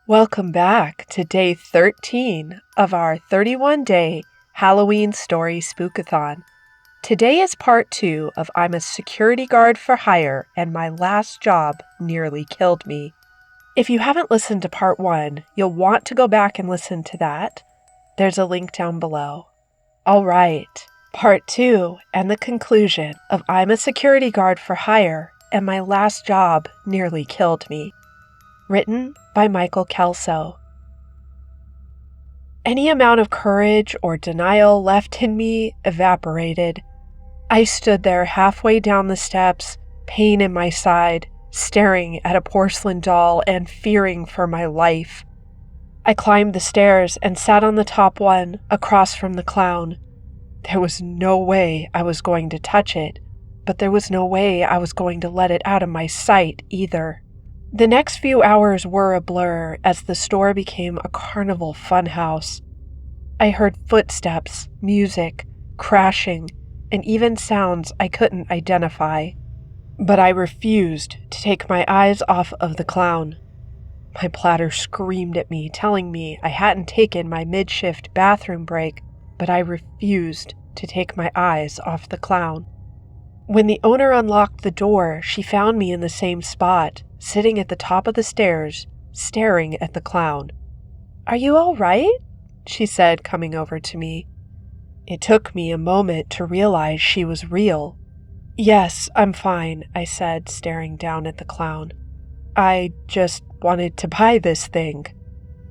Welcome back to day 13 of our 31-day Halloween story spookathon. Today is part 2 of I'm a security guard for hire and my last job nearly killed me. If you haven't listened to part 1, you'll want to go back and listen to that. There's a link down below. All right, part 2 and the conclusion of I'm a security guard for hire and my last job nearly killed me. Written by Kelso. Any amount of courage or denial left in me evaporated. I stood there halfway down the steps, pain in my side, staring at a porcelain doll and fearing for my life. I climbed the stairs and sat on the top one, across from the clown. There was no way I was going to touch it, but there was no way I was going to let it out of my sight either. The next few hours were a blur as the store became a carnival funhouse. I heard footsteps, music, crashing, and even sounds I couldn't identify. But I refused to take my eyes off of the clown. My platter screamed at me, telling me I hadn't taken my mid-shift bathroom break, but I refused to take my eyes off the clown. When the owner unlocked the door, she found me in the same spot, sitting at the top of the stairs, staring at the clown. "Are you all right?" she said, coming over to me. It took me a moment to realize she was real. "Yes, I'm fine," I said, staring down at the clown. "I just wanted to buy this thing."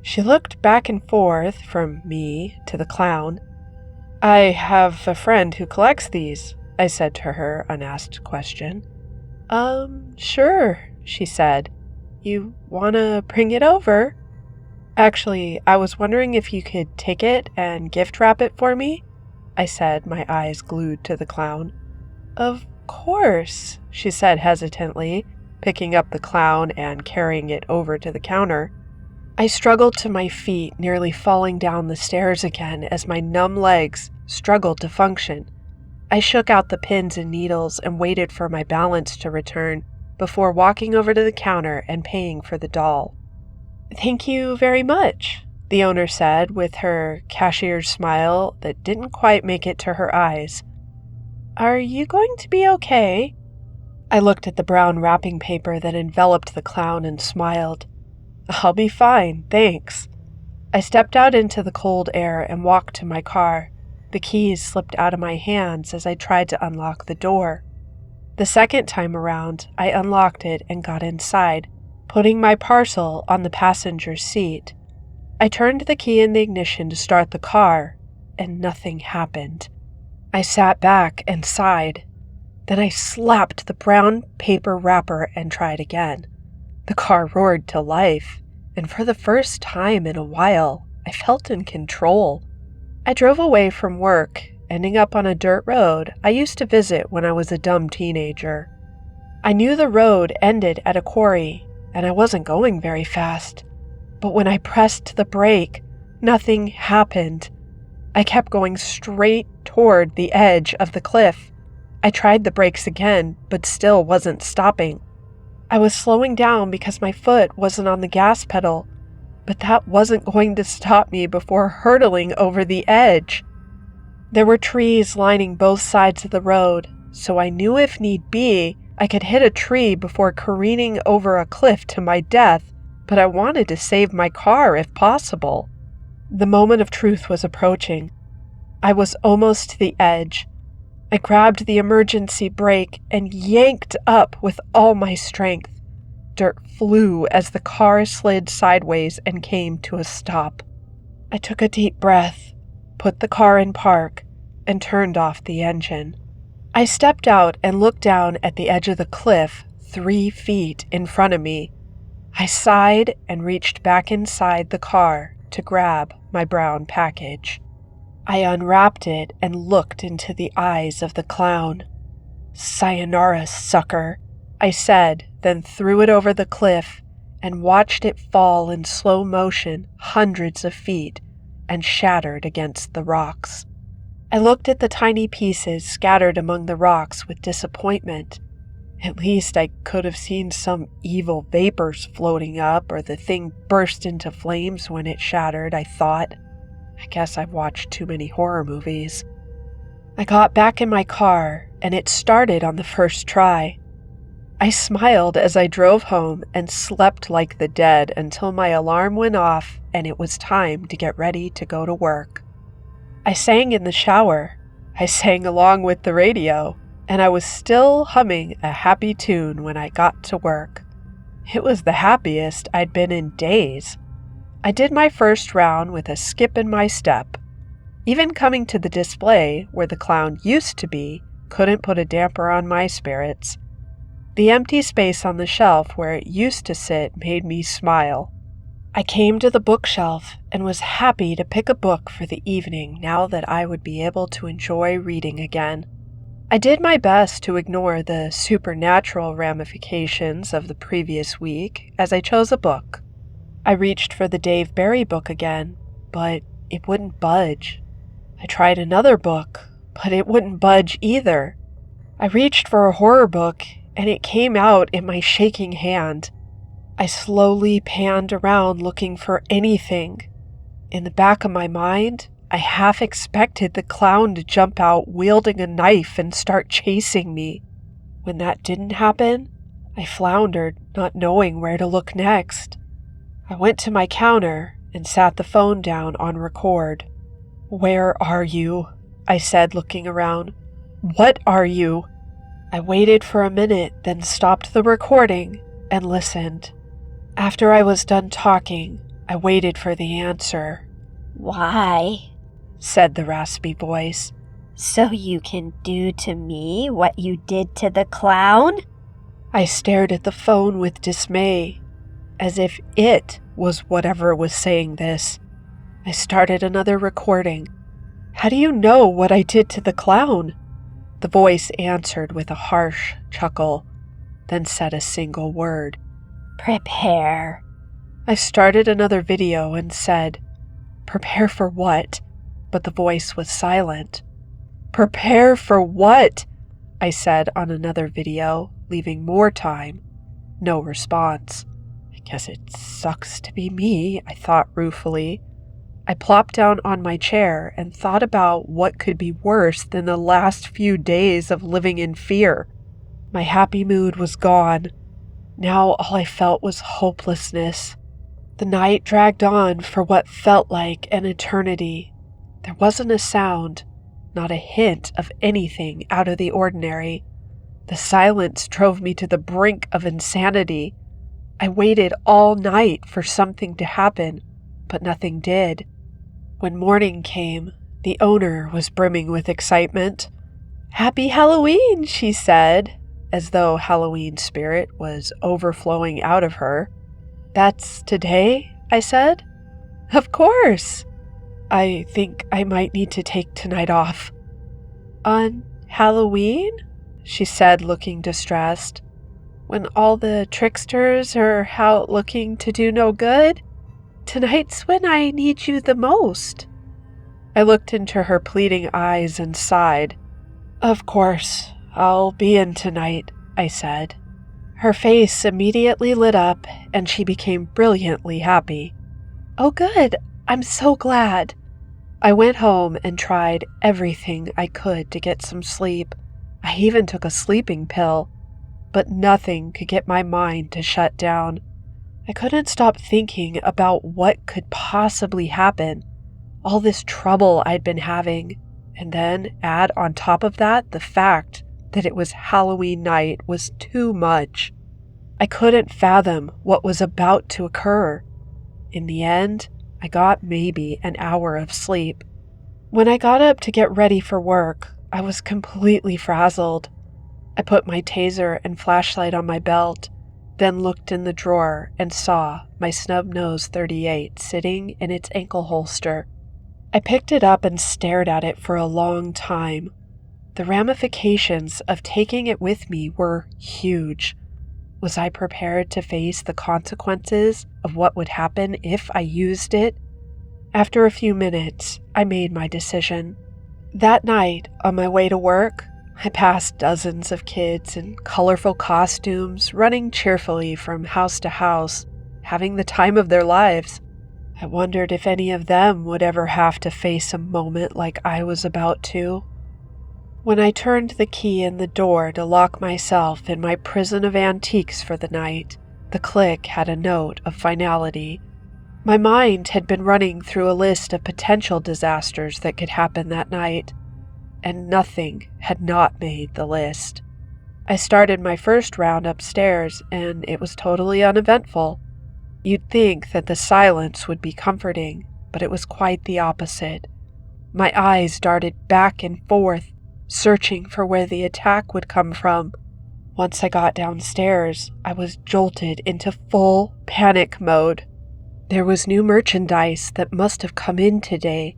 She looked back and forth from me to the clown. "I have a friend who collects these," I said to her, unasked question. Sure," she said. "You wanna bring it over?" "Actually, I was wondering if you could take it and gift wrap it for me," I said, my eyes glued to the clown. "Of course," she said hesitantly, picking up the clown and carrying it over to the counter. I struggled to my feet, nearly falling down the stairs again as my numb legs struggled to function. I shook out the pins and needles and waited for my balance to return before walking over to the counter and paying for the doll. "Thank you very much," the owner said with her cashier's smile that didn't quite make it to her eyes. "Are you going to be okay?" I looked at the brown wrapping paper that enveloped the clown and smiled. "I'll be fine, thanks." I stepped out into the cold air and walked to my car. The keys slipped out of my hands as I tried to unlock the door. The second time around, I unlocked it and got inside, putting my parcel on the passenger seat. I turned the key in the ignition to start the car, and nothing happened. I sat back and sighed. Then I slapped the brown paper wrapper and tried again. The car roared to life, and for the first time in a while, I felt in control. I drove away from work, ending up on a dirt road I used to visit when I was a dumb teenager. I knew the road ended at a quarry, and I wasn't going very fast. But when I pressed the brake, nothing happened. I kept going straight toward the edge of the cliff. I tried the brakes again, but still wasn't stopping. I was slowing down because my foot wasn't on the gas pedal, but that wasn't going to stop me before hurtling over the edge. There were trees lining both sides of the road, so I knew if need be, I could hit a tree before careening over a cliff to my death, but I wanted to save my car if possible. The moment of truth was approaching. I was almost to the edge. I grabbed the emergency brake and yanked up with all my strength. Dirt flew as the car slid sideways and came to a stop. I took a deep breath, put the car in park, and turned off the engine. I stepped out and looked down at the edge of the cliff 3 feet in front of me. I sighed and reached back inside the car to grab my brown package. I unwrapped it and looked into the eyes of the clown. "Sayonara, sucker," I said, then threw it over the cliff and watched it fall in slow motion hundreds of feet and shattered against the rocks. I looked at the tiny pieces scattered among the rocks with disappointment. At least I could have seen some evil vapors floating up, or the thing burst into flames when it shattered, I thought. I guess I've watched too many horror movies. I got back in my car, and it started on the first try. I smiled as I drove home and slept like the dead until my alarm went off and it was time to get ready to go to work. I sang in the shower. I sang along with the radio, and I was still humming a happy tune when I got to work. It was the happiest I'd been in days. I did my first round with a skip in my step. Even coming to the display where the clown used to be couldn't put a damper on my spirits. The empty space on the shelf where it used to sit made me smile. I came to the bookshelf and was happy to pick a book for the evening now that I would be able to enjoy reading again. I did my best to ignore the supernatural ramifications of the previous week as I chose a book. I reached for the Dave Barry book again, but it wouldn't budge. I tried another book, but it wouldn't budge either. I reached for a horror book, and it came out in my shaking hand. I slowly panned around looking for anything. In the back of my mind, I half expected the clown to jump out wielding a knife and start chasing me. When that didn't happen, I floundered, not knowing where to look next. I went to my counter and sat the phone down on record. "Where are you?" I said, looking around. "What are you?" I waited for a minute, then stopped the recording and listened. After I was done talking, I waited for the answer. "Why?" said the raspy voice. "So you can do to me what you did to the clown?" I stared at the phone with dismay, as if it was whatever was saying this. I started another recording. "How do you know what I did to the clown?" The voice answered with a harsh chuckle, then said a single word. "Prepare." I started another video and said, "Prepare for what?" But the voice was silent. "Prepare for what?" I said on another video, leaving more time. No response. I guess it sucks to be me, I thought ruefully. I plopped down on my chair and thought about what could be worse than the last few days of living in fear. My happy mood was gone. Now all I felt was hopelessness. The night dragged on for what felt like an eternity. There wasn't a sound, not a hint of anything out of the ordinary. The silence drove me to the brink of insanity. I waited all night for something to happen, but nothing did. When morning came, the owner was brimming with excitement. "Happy Halloween," she said, as though Halloween spirit was overflowing out of her. "That's today?" I said. "Of course. I think I might need to take tonight off." "On Halloween?" she said, looking distressed. "When all the tricksters are out looking to do no good? Tonight's when I need you the most." I looked into her pleading eyes and sighed. "Of course, I'll be in tonight," I said. Her face immediately lit up, and she became brilliantly happy. "Oh, good. I'm so glad." I went home and tried everything I could to get some sleep. I even took a sleeping pill, but nothing could get my mind to shut down. I couldn't stop thinking about what could possibly happen, all this trouble I'd been having, and then add on top of that the fact that it was Halloween night was too much. I couldn't fathom what was about to occur. In the end, I got maybe an hour of sleep. When I got up to get ready for work, I was completely frazzled. I put my taser and flashlight on my belt, then looked in the drawer and saw my snub-nosed .38 sitting in its ankle holster. I picked it up and stared at it for a long time. The ramifications of taking it with me were huge. Was I prepared to face the consequences of what would happen if I used it? After a few minutes, I made my decision. That night, on my way to work, I passed dozens of kids in colorful costumes, running cheerfully from house to house, having the time of their lives. I wondered if any of them would ever have to face a moment like I was about to. When I turned the key in the door to lock myself in my prison of antiques for the night, the click had a note of finality. My mind had been running through a list of potential disasters that could happen that night, and nothing had not made the list. I started my first round upstairs, and it was totally uneventful. You'd think that the silence would be comforting, but it was quite the opposite. My eyes darted back and forth, searching for where the attack would come from. Once I got downstairs, I was jolted into full panic mode. There was new merchandise that must have come in today.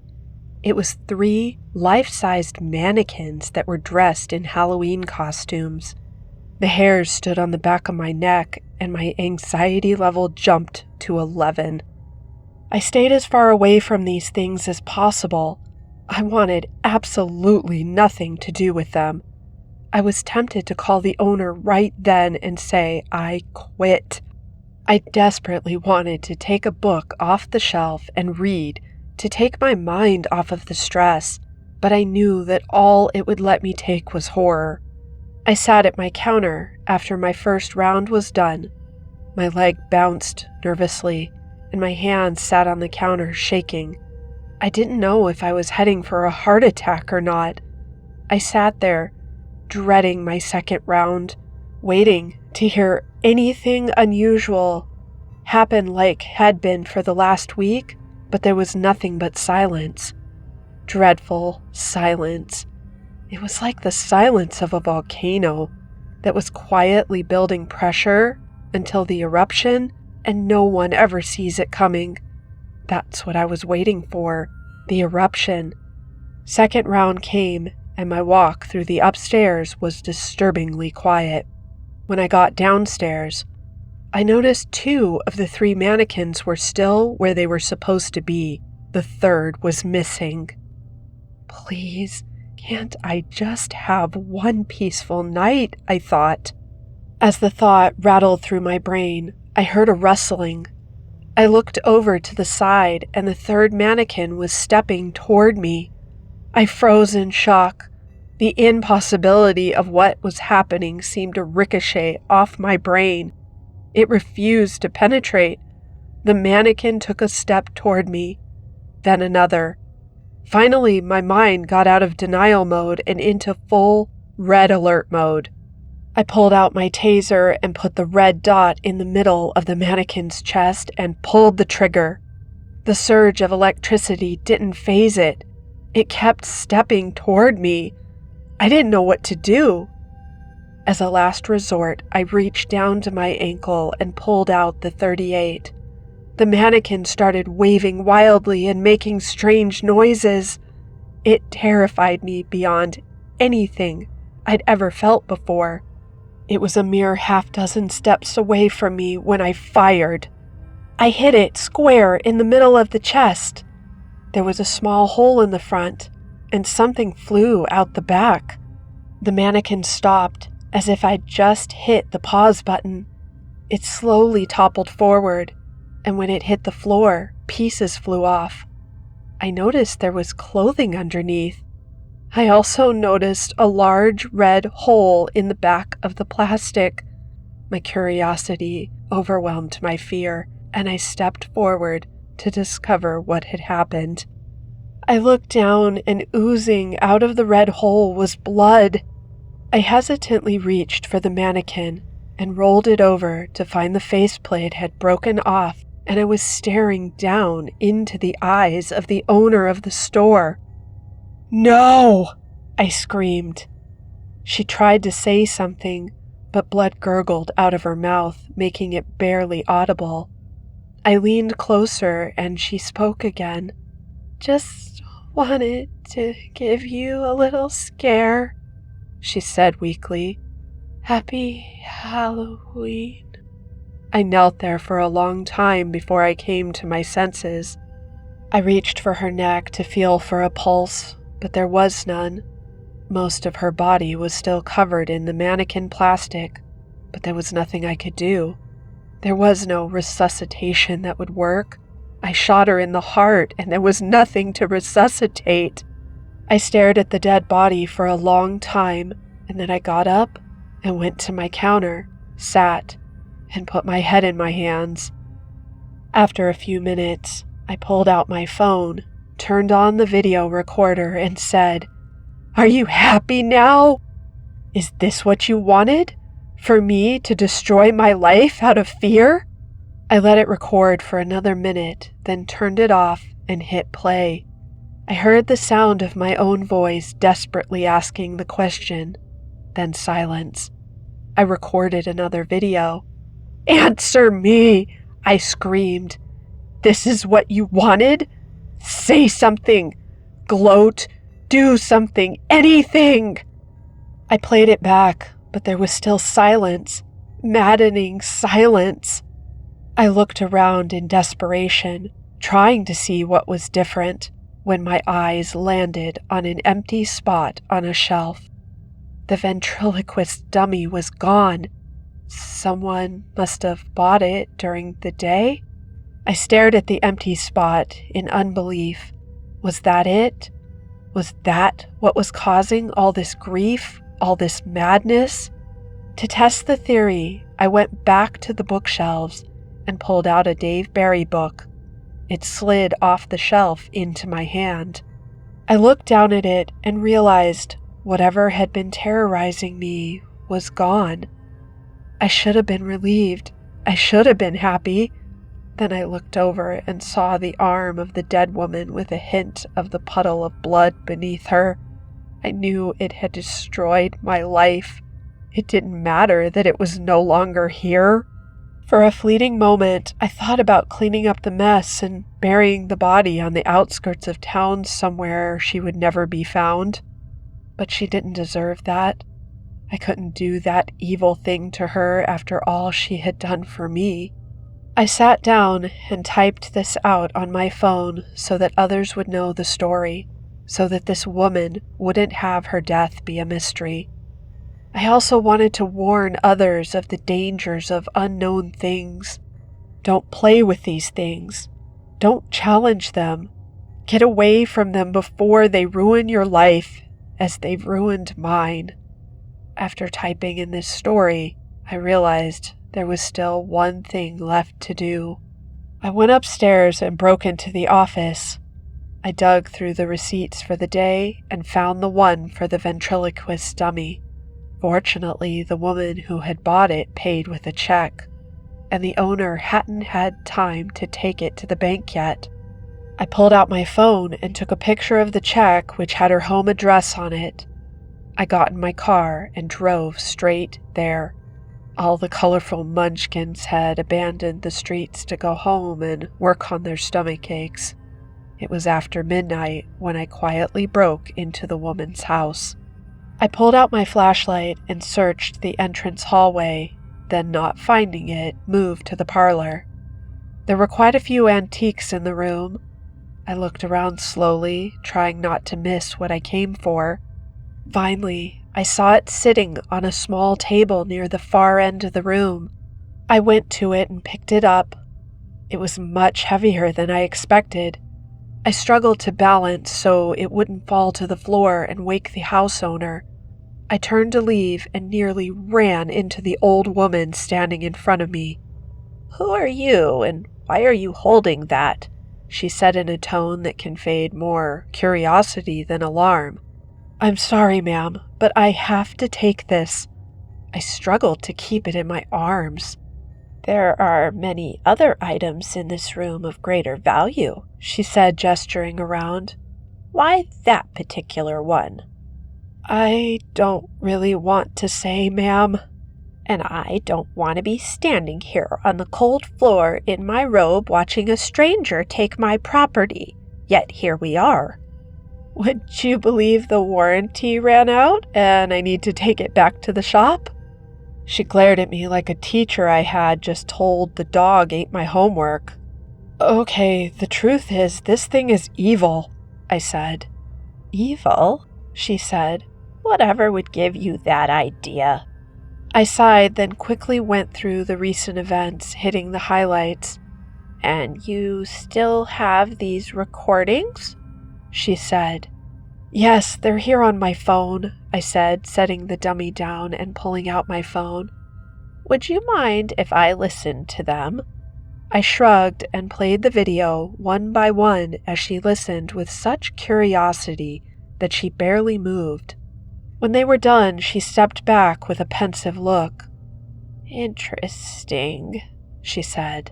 It was 3 life-sized mannequins that were dressed in Halloween costumes. The hairs stood on the back of my neck, and my anxiety level jumped to 11. I stayed as far away from these things as possible. I wanted absolutely nothing to do with them. I was tempted to call the owner right then and say I quit. I desperately wanted to take a book off the shelf and read, to take my mind off of the stress, but I knew that all it would let me take was horror. I sat at my counter after my first round was done. My leg bounced nervously, and my hands sat on the counter shaking. I didn't know if I was heading for a heart attack or not. I sat there, dreading my second round, waiting to hear anything unusual happen like had been for the last week, but there was nothing but silence. Dreadful silence. It was like the silence of a volcano that was quietly building pressure until the eruption, and no one ever sees it coming. That's what I was waiting for, the eruption. Second round came, and my walk through the upstairs was disturbingly quiet. When I got downstairs, I noticed 2 of the 3 mannequins were still where they were supposed to be. The third was missing. Please, can't I just have one peaceful night? I thought. As the thought rattled through my brain, I heard a rustling. I looked over to the side, and the third mannequin was stepping toward me. I froze in shock. The impossibility of what was happening seemed to ricochet off my brain. It refused to penetrate. The mannequin took a step toward me, then another. Finally, my mind got out of denial mode and into full red alert mode. I pulled out my taser and put the red dot in the middle of the mannequin's chest and pulled the trigger. The surge of electricity didn't faze it. It kept stepping toward me. I didn't know what to do. As a last resort, I reached down to my ankle and pulled out the .38. The mannequin started waving wildly and making strange noises. It terrified me beyond anything I'd ever felt before. It was a mere half-dozen steps away from me when I fired. I hit it square in the middle of the chest. There was a small hole in the front, and something flew out the back. The mannequin stopped, as if I'd just hit the pause button. It slowly toppled forward, and when it hit the floor, pieces flew off. I noticed there was clothing underneath. I also noticed a large red hole in the back of the plastic. My curiosity overwhelmed my fear, and I stepped forward to discover what had happened. I looked down, and oozing out of the red hole was blood. I hesitantly reached for the mannequin and rolled it over to find the faceplate had broken off, and I was staring down into the eyes of the owner of the store. "No!" I screamed. She tried to say something, but blood gurgled out of her mouth, making it barely audible. I leaned closer, and she spoke again. "Just wanted to give you a little scare," she said weakly. "Happy Halloween." I knelt there for a long time before I came to my senses. I reached for her neck to feel for a pulse, but there was none. Most of her body was still covered in the mannequin plastic, but there was nothing I could do. There was no resuscitation that would work. I shot her in the heart, and there was nothing to resuscitate. I stared at the dead body for a long time, and then I got up and went to my counter, sat, and put my head in my hands. After a few minutes, I pulled out my phone, turned on the video recorder, and said, "Are you happy now? Is this what you wanted? For me to destroy my life out of fear?" I let it record for another minute, then turned it off and hit play. I heard the sound of my own voice desperately asking the question, then silence. I recorded another video. "Answer me!" I screamed. "This is what you wanted? Say something! Gloat! Do something! Anything!" I played it back, but there was still silence. Maddening silence. I looked around in desperation, trying to see what was different, when my eyes landed on an empty spot on a shelf. The ventriloquist dummy was gone. Someone must have bought it during the day. I stared at the empty spot in unbelief. Was that it? Was that what was causing all this grief, all this madness? To test the theory, I went back to the bookshelves and pulled out a Dave Barry book. It slid off the shelf into my hand. I looked down at it and realized whatever had been terrorizing me was gone. I should have been relieved. I should have been happy. Then I looked over and saw the arm of the dead woman with a hint of the puddle of blood beneath her. I knew it had destroyed my life. It didn't matter that it was no longer here. For a fleeting moment, I thought about cleaning up the mess and burying the body on the outskirts of town somewhere she would never be found. But she didn't deserve that. I couldn't do that evil thing to her after all she had done for me. I sat down and typed this out on my phone so that others would know the story, so that this woman wouldn't have her death be a mystery. I also wanted to warn others of the dangers of unknown things. Don't play with these things. Don't challenge them. Get away from them before they ruin your life, as they've ruined mine. After typing in this story, I realized there was still one thing left to do. I went upstairs and broke into the office. I dug through the receipts for the day and found the one for the ventriloquist dummy. Fortunately, the woman who had bought it paid with a check, and the owner hadn't had time to take it to the bank yet. I pulled out my phone and took a picture of the check, which had her home address on it. I got in my car and drove straight there. All the colorful munchkins had abandoned the streets to go home and work on their stomach aches. It was after midnight when I quietly broke into the woman's house. I pulled out my flashlight and searched the entrance hallway, then not finding it, moved to the parlor. There were quite a few antiques in the room. I looked around slowly, trying not to miss what I came for. Finally, I saw it sitting on a small table near the far end of the room. I went to it and picked it up. It was much heavier than I expected. I struggled to balance so it wouldn't fall to the floor and wake the house owner. I turned to leave and nearly ran into the old woman standing in front of me. "Who are you, and why are you holding that?" she said in a tone that conveyed more curiosity than alarm. "I'm sorry, ma'am, but I have to take this." I struggled to keep it in my arms. "There are many other items in this room of greater value," she said, gesturing around. "Why that particular one?" "I don't really want to say, ma'am." "And I don't want to be standing here on the cold floor in my robe watching a stranger take my property. Yet here we are." "Would you believe the warranty ran out and I need to take it back to the shop?" She glared at me like a teacher I had just told the dog ate my homework. "Okay, the truth is this thing is evil," I said. "Evil?" she said. Whatever would give you that idea? I sighed, then quickly went through the recent events, hitting the highlights. And you still have these recordings? She said. Yes, they're here on my phone, I said, setting the dummy down and pulling out my phone. Would you mind if I listened to them? I shrugged and played the video one by one as she listened with such curiosity that she barely moved. When they were done, she stepped back with a pensive look. Interesting, she said.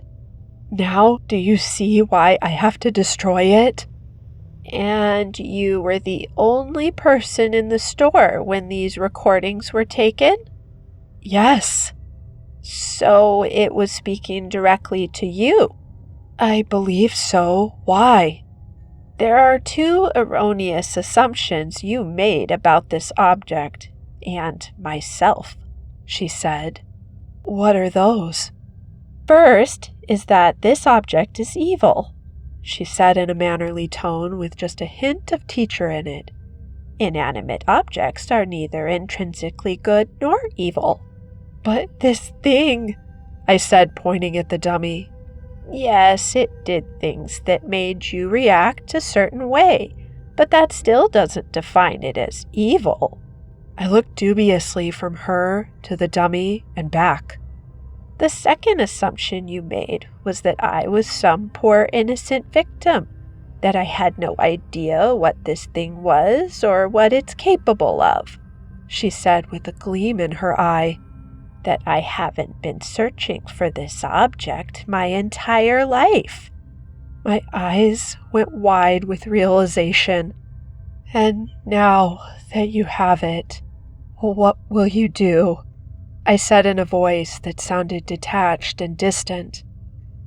Now do you see why I have to destroy it? And you were the only person in the store when these recordings were taken? Yes. So it was speaking directly to you? I believe so. Why? There are two erroneous assumptions you made about this object and myself, she said. What are those? First is that this object is evil, she said in a mannerly tone with just a hint of teacher in it. Inanimate objects are neither intrinsically good nor evil. But this thing, I said, pointing at the dummy. Yes, it did things that made you react a certain way, but that still doesn't define it as evil. I looked dubiously from her to the dummy and back. The second assumption you made was that I was some poor innocent victim, that I had no idea what this thing was or what it's capable of, she said with a gleam in her eye. That I haven't been searching for this object my entire life. My eyes went wide with realization. And now that you have it, what will you do? I said in a voice that sounded detached and distant.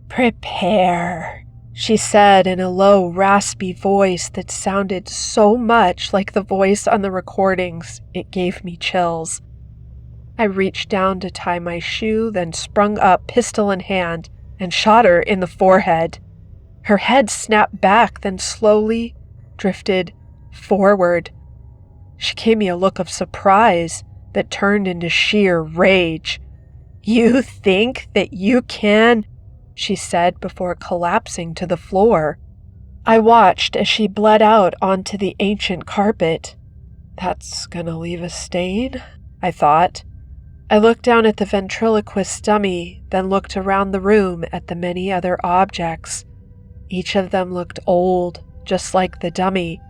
Prepare, she said in a low, raspy voice that sounded so much like the voice on the recordings it gave me chills. I reached down to tie my shoe, then sprung up, pistol in hand, and shot her in the forehead. Her head snapped back, then slowly drifted forward. She gave me a look of surprise that turned into sheer rage. You think that you can? She said before collapsing to the floor. I watched as she bled out onto the ancient carpet. That's gonna leave a stain, I thought. I looked down at the ventriloquist dummy, then looked around the room at the many other objects. Each of them looked old, just like the dummy.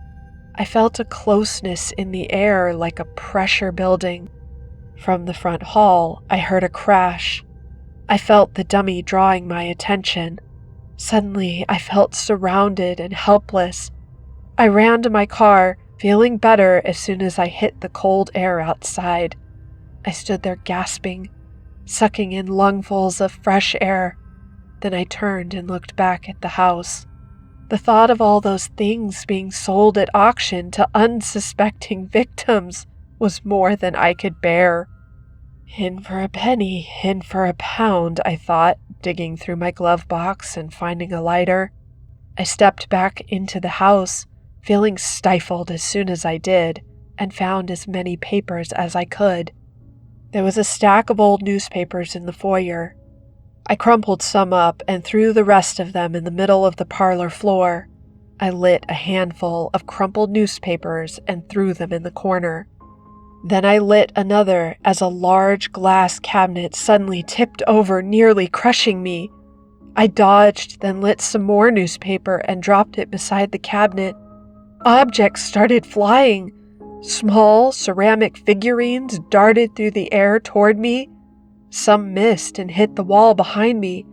I felt a closeness in the air like a pressure building. From the front hall, I heard a crash. I felt the dummy drawing my attention. Suddenly, I felt surrounded and helpless. I ran to my car, feeling better as soon as I hit the cold air outside. I stood there gasping, sucking in lungfuls of fresh air. Then I turned and looked back at the house. The thought of all those things being sold at auction to unsuspecting victims was more than I could bear. In for a penny, in for a pound, I thought, digging through my glove box and finding a lighter. I stepped back into the house, feeling stifled as soon as I did, and found as many papers as I could. There was a stack of old newspapers in the foyer. I crumpled some up and threw the rest of them in the middle of the parlor floor. I lit a handful of crumpled newspapers and threw them in the corner. Then I lit another as a large glass cabinet suddenly tipped over, nearly crushing me. I dodged, then lit some more newspaper and dropped it beside the cabinet. Objects started flying. Small ceramic figurines darted through the air toward me. Some missed and hit the wall behind me.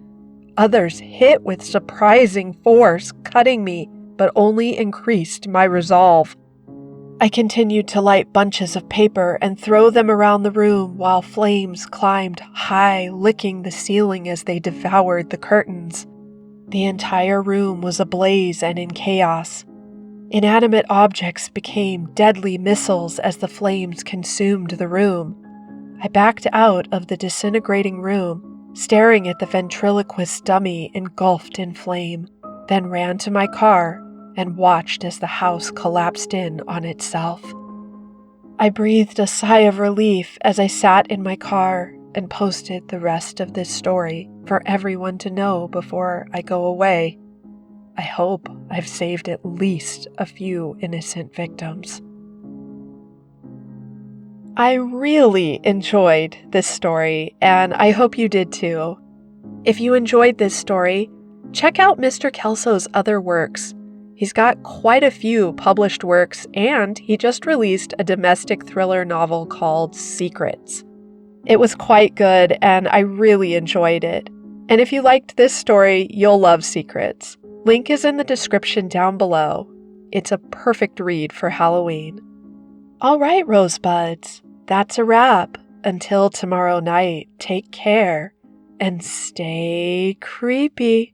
Others hit with surprising force, cutting me, but only increased my resolve. I continued to light bunches of paper and throw them around the room while flames climbed high, licking the ceiling as they devoured the curtains. The entire room was ablaze and in chaos. Inanimate objects became deadly missiles as the flames consumed the room. I backed out of the disintegrating room, staring at the ventriloquist dummy engulfed in flame, then ran to my car and watched as the house collapsed in on itself. I breathed a sigh of relief as I sat in my car and posted the rest of this story for everyone to know before I go away. I hope I've saved at least a few innocent victims. I really enjoyed this story, and I hope you did too. If you enjoyed this story, check out Mr. Kelso's other works. He's got quite a few published works, and he just released a domestic thriller novel called Secrets. It was quite good, and I really enjoyed it. And if you liked this story, you'll love Secrets. Link is in the description down below. It's a perfect read for Halloween. All right, Rosebuds, that's a wrap. Until tomorrow night, take care and stay creepy.